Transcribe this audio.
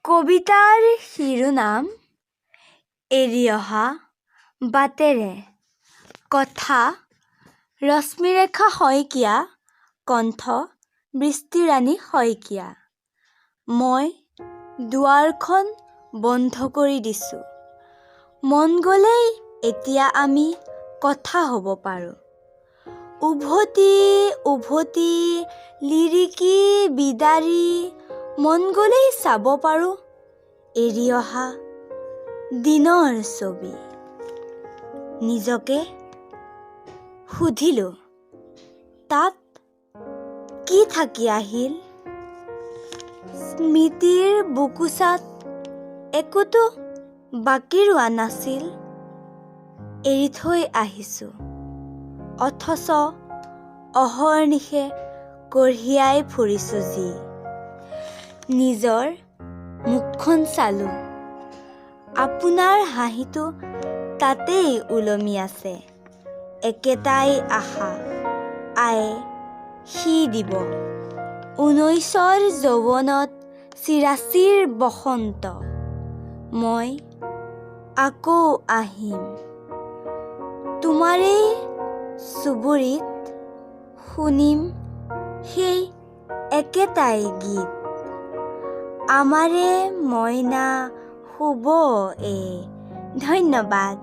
কবিতাৰ শিৰোনাম এৰি অহা বাটেৰে। কথা ৰশ্মিৰেখা শইকীয়া, কণ্ঠ বৃষ্টিৰাণী শইকীয়া। মই দুৱাৰখন বন্ধ কৰি দিছোঁ। মন গ'লেই এতিয়া আমি কথা হ'ব পাৰোঁ। উভতি উভতি লিৰিকি বিদাৰি মন গ'লেই চাব পাৰোঁ এৰি অহা দিনৰ ছবি। নিজকে সুধিলোঁ, তাত কি থাকি আহিল? স্মৃতিৰ বুকুচাত একোতো বাকী ৰোৱা নাছিল। এৰি থৈ আহিছোঁ, অথচ অহৰ্নিশে কঢ়িয়াই ফুৰিছোঁ যি। নিজৰ মুখখন চালোঁ, আপোনাৰ হাঁহিটো তাতেই ওলমি আছে। একেটাই আশা, আয়ে সি দিব। 19ৰ যৌৱনত চিৰাচিৰ বসন্ত। মই আকৌ আহিম তোমাৰেই চুবুৰীত, শুনিম সেই একেটাই গীত। আমাৰে মইনা শুব ধন্যবাদ।